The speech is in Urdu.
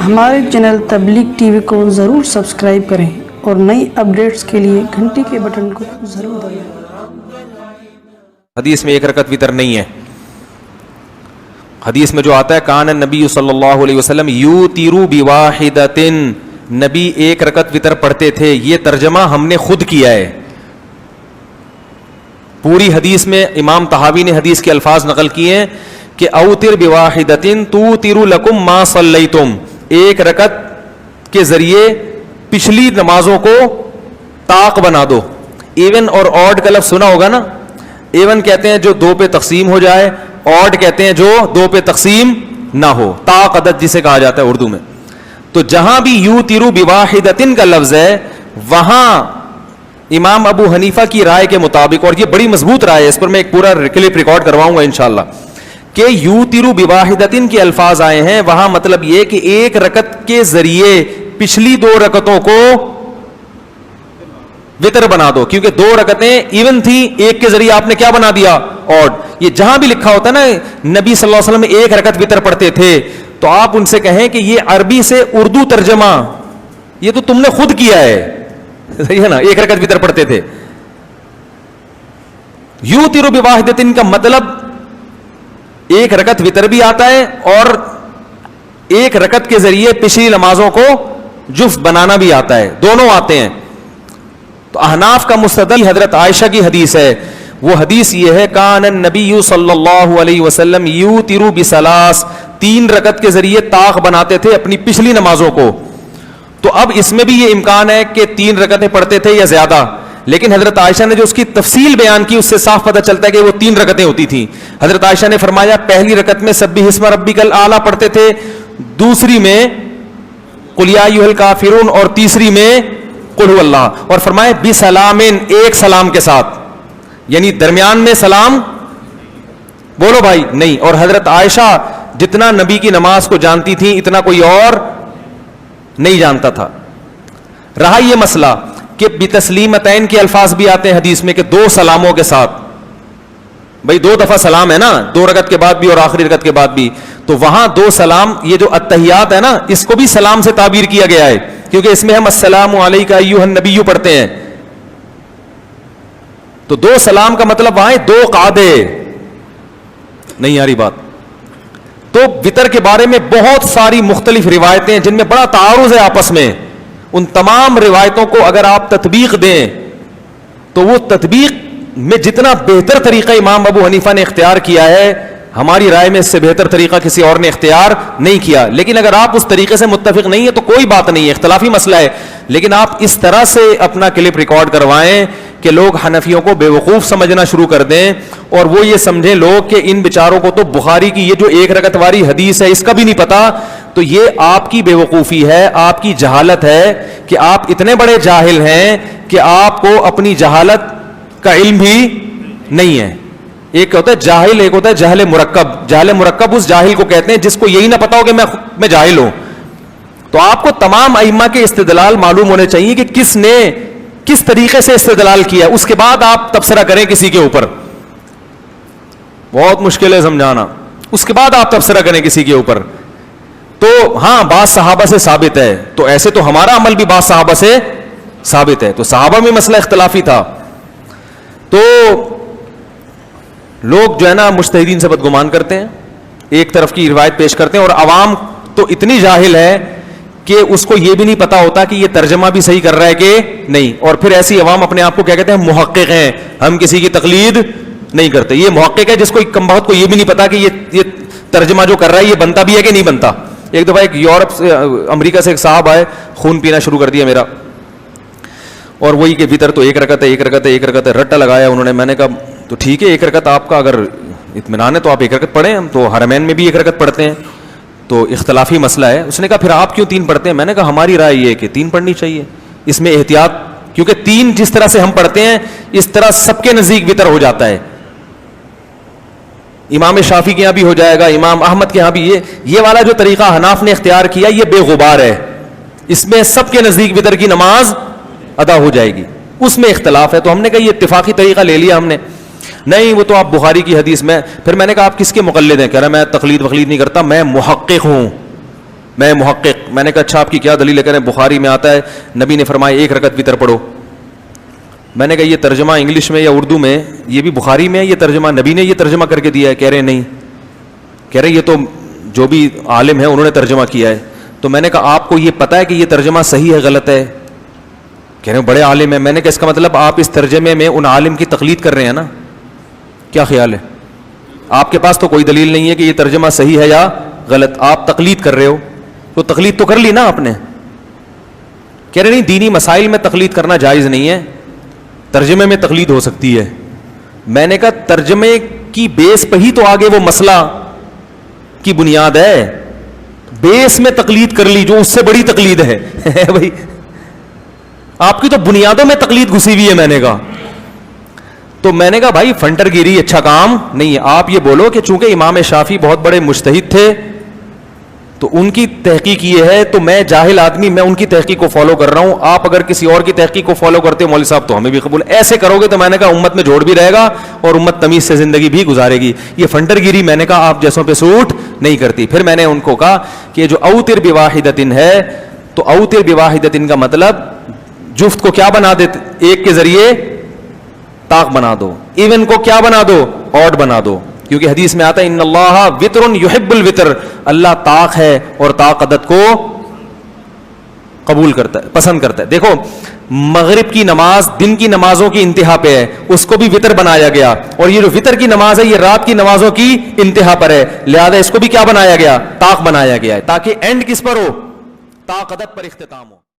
ہمارے چینل تبلیغ ٹی وی کو ضرور سبسکرائب کریں اور نئی اپڈیٹس کے لیے گھنٹی کے بٹن کو ضرور دبائیں۔ حدیث میں ایک رکعت وتر نہیں ہے۔ حدیث میں جو آتا ہے کان النبی صلی اللہ علیہ وسلم یوتر بواحدۃ، نبی ایک رکعت وتر پڑھتے تھے، یہ ترجمہ ہم نے خود کیا ہے۔ پوری حدیث میں امام طحاوی نے حدیث کے الفاظ نقل کیے ہیں کہ اوتر بواحدۃ توتر لکم ما صلیتم، ایک رکعت کے ذریعے پچھلی نمازوں کو طاق بنا دو۔ ایون اور آڈ کا لفظ سنا ہوگا نا، ایون کہتے ہیں جو دو پہ تقسیم ہو جائے، آڈ کہتے ہیں جو دو پہ تقسیم نہ ہو، طاق عدد جسے کہا جاتا ہے اردو میں۔ تو جہاں بھی یوتر بواحدۃ کا لفظ ہے وہاں امام ابو حنیفہ کی رائے کے مطابق، اور یہ بڑی مضبوط رائے ہے، اس پر میں ایک پورا کلپ ریکارڈ کرواؤں گا انشاءاللہ، کہ یوتر بواحدۃ کے الفاظ آئے ہیں، وہاں مطلب یہ کہ ایک رکعت کے ذریعے پچھلی دو رکعتوں کو وتر بنا دو، کیونکہ دو رکعتیں ایون تھی، ایک کے ذریعے آپ نے کیا بنا دیا؟ آڈ۔ یہ جہاں بھی لکھا ہوتا ہے نا نبی صلی اللہ علیہ وسلم ایک رکعت وتر پڑھتے تھے، تو آپ ان سے کہیں کہ یہ عربی سے اردو ترجمہ یہ تو تم نے خود کیا ہے، صحیح ہے نا، ایک رکعت وتر پڑھتے تھے۔ یوتر بواحدۃ کا مطلب ایک رکعت وتر بھی آتا ہے اور ایک رکعت کے ذریعے پچھلی نمازوں کو جفت بنانا بھی آتا ہے، دونوں آتے ہیں۔ تو احناف کا مستدل حضرت عائشہ کی حدیث ہے، وہ حدیث یہ ہے کان النبی صلی اللہ علیہ وسلم یوتر بثلاث، تین رکعت کے ذریعے طاق بناتے تھے اپنی پچھلی نمازوں کو۔ تو اب اس میں بھی یہ امکان ہے کہ تین رکعتیں پڑھتے تھے یا زیادہ، لیکن حضرت عائشہ نے جو اس کی تفصیل بیان کی اس سے صاف پتہ چلتا ہے کہ وہ تین رکعتیں ہوتی تھیں۔ حضرت عائشہ نے فرمایا پہلی رکعت میں سبح اسم ربک الاعلی پڑھتے تھے، دوسری میں قل یا ایھا الکافرون، اور تیسری میں قل هو اللہ، اور فرمایا بسلام، ایک سلام کے ساتھ، یعنی درمیان میں سلام بولو بھائی نہیں۔ اور حضرت عائشہ جتنا نبی کی نماز کو جانتی تھی اتنا کوئی اور نہیں جانتا تھا۔ رہا یہ مسئلہ کہ بتسلیمتین کے الفاظ بھی آتے ہیں حدیث میں کہ دو سلاموں کے ساتھ، بھائی دو دفعہ سلام ہے نا، دو رکعت کے بعد بھی اور آخری رکعت کے بعد بھی، تو وہاں دو سلام، یہ جو التحیات ہے نا اس کو بھی سلام سے تعبیر کیا گیا ہے، کیونکہ اس میں ہم السلام علیک ایھا النبی پڑھتے ہیں، تو دو سلام کا مطلب وہاں دو قعدے، نہیں آ رہی بات۔ تو وتر کے بارے میں بہت ساری مختلف روایتیں جن میں بڑا تعارض ہے آپس میں، ان تمام روایتوں کو اگر آپ تطبیق دیں تو وہ تطبیق میں جتنا بہتر طریقہ امام ابو حنیفہ نے اختیار کیا ہے، ہماری رائے میں اس سے بہتر طریقہ کسی اور نے اختیار نہیں کیا۔ لیکن اگر آپ اس طریقے سے متفق نہیں ہے تو کوئی بات نہیں ہے، اختلافی مسئلہ ہے، لیکن آپ اس طرح سے اپنا کلپ ریکارڈ کروائیں کہ لوگ حنفیوں کو بے وقوف سمجھنا شروع کر دیں، اور وہ یہ سمجھیں لوگ کہ ان بیچاروں کو تو بخاری کی یہ جو ایک رکعت والی حدیث ہے اس کا بھی نہیں پتا، تو یہ آپ کی بے وقوفی ہے، آپ کی جہالت ہے کہ آپ اتنے بڑے جاہل ہیں کہ آپ کو اپنی جہالت کا علم بھی نہیں ہے۔ ایک ہوتا ہے جاہل، ایک ہوتا ہے جہل مرکب۔ جہل مرکب اس جاہل کو کہتے ہیں جس کو یہی نہ پتا ہو کہ میں جاہل ہوں۔ تو آپ کو تمام ائمہ کے استدلال معلوم ہونے چاہیے کہ کس نے کس طریقے سے استدلال کیا، اس کے بعد آپ تبصرہ کریں کسی کے اوپر، بہت مشکل ہے سمجھانا، اس کے بعد آپ تبصرہ کریں کسی کے اوپر۔ تو ہاں بعض صحابہ سے ثابت ہے، تو ایسے تو ہمارا عمل بھی بعض صحابہ سے ثابت ہے، تو صحابہ میں مسئلہ اختلافی تھا۔ تو لوگ جو ہے نا مجتہدین سے بدگمان کرتے ہیں، ایک طرف کی روایت پیش کرتے ہیں، اور عوام تو اتنی جاہل ہے کہ اس کو یہ بھی نہیں پتا ہوتا کہ یہ ترجمہ بھی صحیح کر رہا ہے کہ نہیں، اور پھر ایسی عوام اپنے آپ کو کیا کہتے ہیں؟ محقق ہیں، ہم کسی کی تقلید نہیں کرتے۔ یہ محقق ہے جس کو کم بہت کو یہ بھی نہیں پتا کہ یہ ترجمہ جو کر رہا ہے یہ بنتا بھی ہے کہ نہیں بنتا۔ ایک دفعہ ایک یورپ سے امریکہ سے ایک صاحب آئے، خون پینا شروع کر دیا میرا، اور وہی کہ وتر تو ایک رکعت ہے، ایک رکعت ہے، ایک رکعت ہے، رٹا لگایا انہوں نے۔ میں نے کہا تو ٹھیک ہے، ایک رکعت آپ کا اگر اطمینان ہے تو آپ ایک رکعت پڑھیں، ہم تو حرمین میں بھی ایک رکعت پڑھتے ہیں، تو اختلافی مسئلہ ہے۔ اس نے کہا پھر آپ کیوں تین پڑھتے ہیں؟ میں نے کہا ہماری رائے یہ ہے کہ تین پڑھنی چاہیے، اس میں احتیاط، کیونکہ تین جس طرح سے ہم پڑھتے ہیں اس طرح سب کے نزدیک وتر ہو جاتا ہے۔ امام شافعی کے یہاں بھی ہو جائے گا، امام احمد کے یہاں بھی، یہ والا جو طریقہ حناف نے اختیار کیا یہ بے غبار ہے، اس میں سب کے نزدیک وتر کی نماز ادا ہو جائے گی۔ اس میں اختلاف ہے، تو ہم نے کہا یہ اتفاقی طریقہ لے لیا ہم نے۔ نہیں وہ تو آپ بخاری کی حدیث میں. پھر میں نے کہا آپ کس کے مقلد ہیں؟ کہہ رہا میں تقلید وقلید نہیں کرتا, میں محقق ہوں, میں محقق. میں نے کہا اچھا آپ کی کیا دلیل ہے؟ کہہ رہے ہیں بخاری میں آتا ہے نبی نے فرمایا 1 رکعت وتر پڑھو. میں نے کہا یہ ترجمہ انگلش میں یا اردو میں یہ بھی بخاری میں ہے یہ ترجمہ, نبی نے یہ ترجمہ کر کے دیا ہے؟ کہہ رہے نہیں. کہہ رہے یہ تو جو بھی عالم ہے انہوں نے ترجمہ کیا ہے. تو میں نے کہا آپ کو یہ پتہ ہے کہ یہ ترجمہ صحیح ہے غلط ہے؟ کہہ رہے ہیں بڑے عالم ہیں. میں نے کہا اس کا مطلب آپ اس ترجمے میں ان عالم کی تقلید کر رہے ہیں نا, کیا خیال ہے؟ آپ کے پاس تو کوئی دلیل نہیں ہے کہ یہ ترجمہ صحیح ہے یا غلط, آپ تقلید کر رہے ہو. تو تقلید تو کر لی نا آپ نے. کہہ رہے نہیں دینی مسائل میں تقلید کرنا جائز نہیں ہے, ترجمے میں تقلید ہو سکتی ہے. میں نے کہا ترجمے کی بیس پہ ہی تو آگے وہ مسئلہ کی بنیاد ہے, بیس میں تقلید کر لی جو اس سے بڑی تقلید ہے بھائی آپ کی تو بنیادوں میں تقلید گھسی ہوئی ہے. میں نے کہا تو میں نے کہا بھائی فنٹر گیری اچھا کام نہیں ہے. آپ یہ بولو کہ چونکہ امام شافعی بہت بڑے مجتہد تھے تو ان کی تحقیق یہ ہے, تو میں جاہل آدمی میں ان کی تحقیق کو فالو کر رہا ہوں, آپ اگر کسی اور کی تحقیق کو فالو کرتے ہو مولوی صاحب تو ہمیں بھی قبول. ایسے کرو گے تو میں نے کہا امت میں جوڑ بھی رہے گا اور امت تمیز سے زندگی بھی گزارے گی. یہ فنٹر گیری میں نے کہا آپ جیسوں پہ سوٹ نہیں کرتی. پھر میں نے ان کو کہا کہ جو اوتر بواحدتن ہے تو اوتر بواحدتن کا مطلب جفت کو کیا بنا دیتے, ایک کے ذریعے طاق بنا دو, ایون کو کیا بنا دو, آڈ بنا دو. کیونکہ حدیث میں آتا ہے ان اللہ وتر یحب الوتر, اللہ طاق ہے اور طاق عدد کو قبول کرتا ہے, پسند کرتا ہے. دیکھو مغرب کی نماز دن کی نمازوں کی انتہا پہ ہے, اس کو بھی وتر بنایا گیا, اور یہ جو وتر کی نماز ہے یہ رات کی نمازوں کی انتہا پر ہے, لہذا اس کو بھی کیا بنایا گیا, طاق بنایا گیا ہے, تاکہ اینڈ کس پر ہو, طاق عدد پر اختتام ہو.